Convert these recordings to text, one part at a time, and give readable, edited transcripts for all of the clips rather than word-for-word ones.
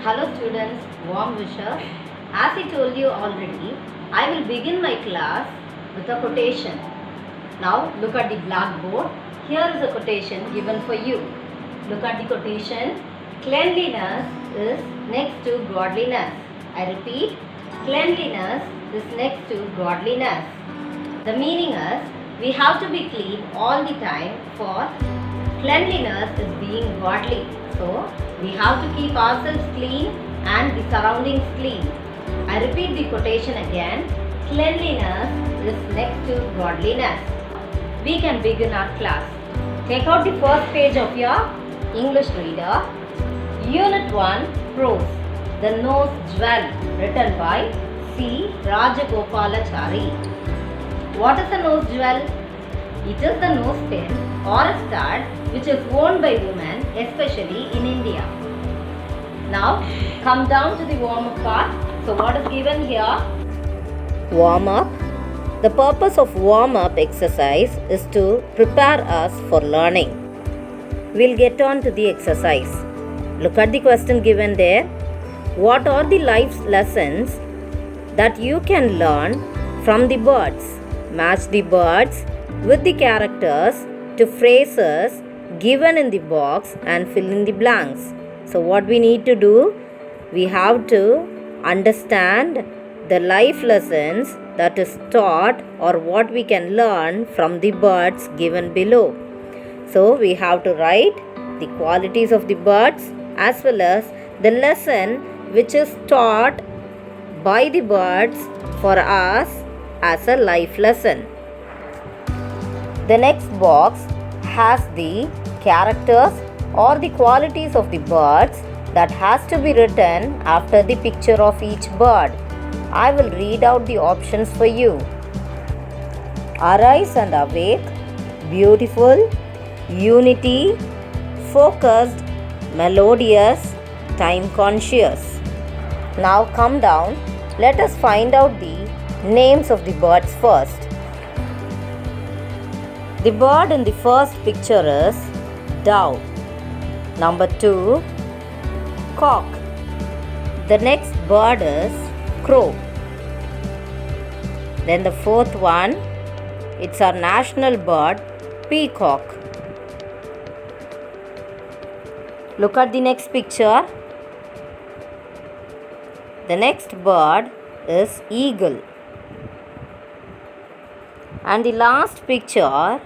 Hello students, warm wishes. As I told you already, I will begin my class with a quotation. Now look at the blackboard. Here is a quotation given for you. Look at the quotation. Cleanliness is next to godliness. I repeat, cleanliness is next to godliness. The meaning is we have to be clean all the time, for cleanliness is being godly. So we have to keep ourselves clean and the surroundings clean. I repeat the quotation again. Cleanliness is next to godliness. We can begin our class. Take out the first page of your English reader. Unit 1, Prose. The Nose Jewel, written by C. Rajagopalachari. What is a nose jewel? It is the nose pin or a stud which is worn by women, especially in India. Now come down to the warm up part. So what is given here? Warm up. The purpose of warm up exercise is to prepare us for learning. We'll get on to the exercise. Look at the question given there. What are the life lessons that you can learn from the birds? Match the birds with the characters to phrases given in the box and fill in the blanks. So what we need to do? We have to understand the life lessons that is taught or what we can learn from the birds given below. So we have to write the qualities of the birds as well as the lesson which is taught by the birds for us as a life lesson. The next box has the characters or the qualities of the birds that has to be written after the picture of each bird. I will read out the options for you. Arise and awake, beautiful, unity, focused, melodious, time conscious. Now come down. Let us find out the names of the birds first. The bird in the first picture is dove. Number 2, cock. The next bird is crow. Then the fourth one, it's our national bird, peacock. Look at the next picture. The next bird is eagle. And the last picture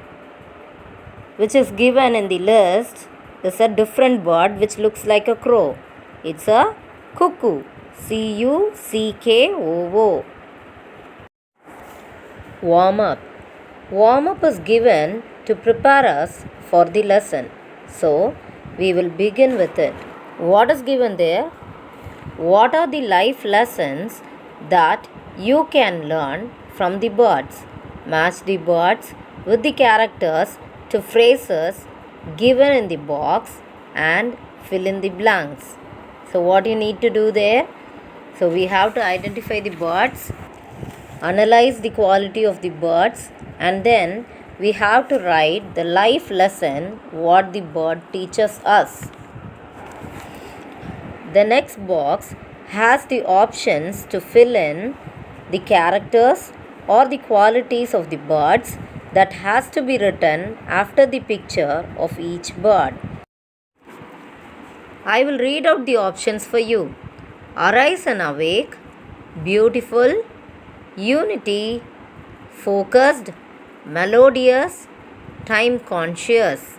which is given in the list is a different bird which looks like a crow. It's a cuckoo. Cuckoo. Warm up. Warm up is given to prepare us for the lesson. So we will begin with it. What is given there? What are the life lessons that you can learn from the birds? Match the birds with the characters to phrases given in the box and fill in the blanks. So what you need to do there? So we have to identify the birds, analyze the quality of the birds, and then we have to write the life lesson what the bird teaches us. The next box has the options to fill in the characters or the qualities of the birds that has to be written after the picture of each bird. I will read out the options for you. Arise and awake, beautiful, unity, focused, melodious, time conscious.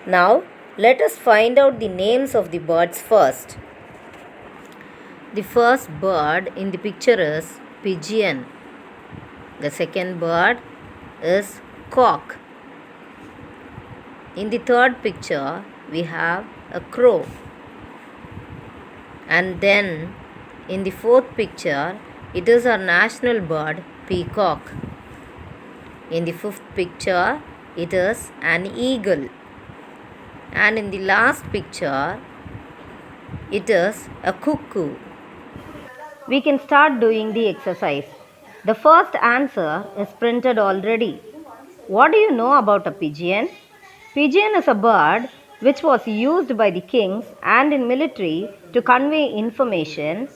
Now let us find out the names of the birds first. The first bird in the picture is pigeon. The second bird is cock. In the third picture, we have a crow. And then in the fourth picture, it is our national bird, peacock. In the fifth picture, it is an eagle. And in the last picture, it is a cuckoo. We can start doing the exercise. The first answer is printed already. What do you know about a pigeon? Pigeon is a bird which was used by the kings and in military to convey information.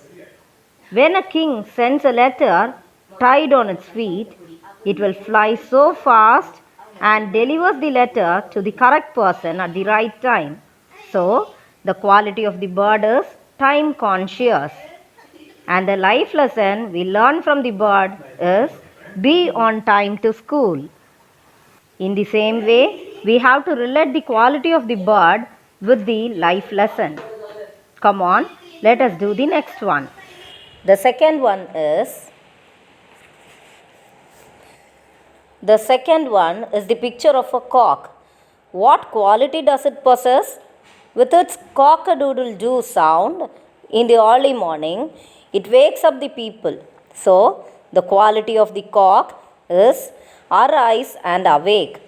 When a king sends a letter tied on its feet, it will fly so fast and delivers the letter to the correct person at the right time. So, the quality of the bird is time conscious. And the life lesson we learn from the bird is be on time to school. In the same way, we have to relate the quality of the bird with the life lesson. Come on, let us do the next one. The second one is the picture of a cock. What quality does it possess? With its cock-a-doodle-doo sound in the early morning, it wakes up the people. So, the quality of the cock is arise and awake.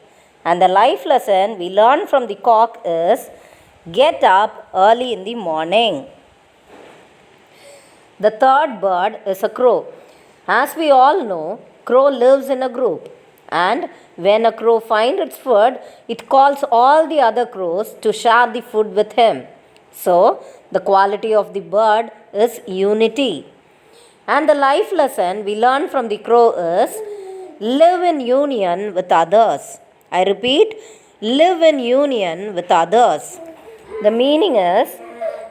And the life lesson we learn from the cock is get up early in the morning. The third bird is a crow. As we all know, crow lives in a group. And when a crow finds its food, it calls all the other crows to share the food with him. So, the quality of the bird is unity. And the life lesson we learn from the crow is live in union with others. I repeat, live in union with others. The meaning is,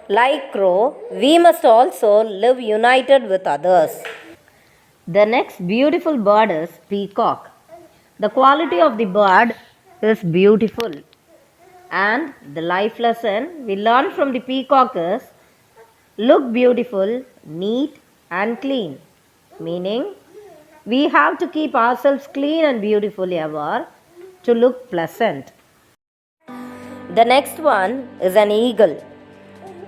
like crow, we must also live united with others. The next beautiful bird is peacock. The quality of the bird is beautiful. And the life lesson we learn from the peacock is look beautiful, neat and clean. Meaning, we have to keep ourselves clean and beautiful ever to look pleasant. The next one is an eagle.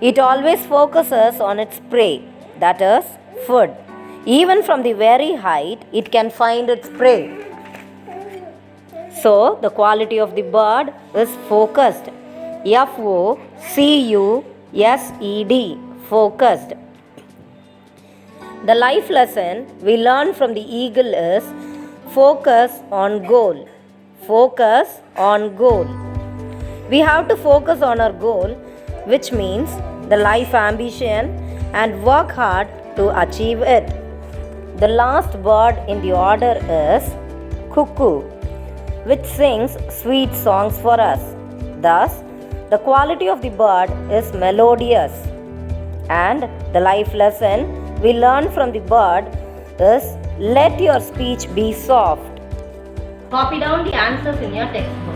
It always focuses on its prey, that is, food. Even from the very height, it can find its prey. So, the quality of the bird is focused. F-O-C-U-S-E-D, focused. The life lesson we learn from the eagle is focus on goal. Focus on goal. We have to focus on our goal, which means the life ambition, and work hard to achieve it. The last bird in the order is cuckoo, which sings sweet songs for us. Thus, the quality of the bird is melodious. And the life lesson we learn from the bird is let your speech be soft. Copy down the answers in your textbook.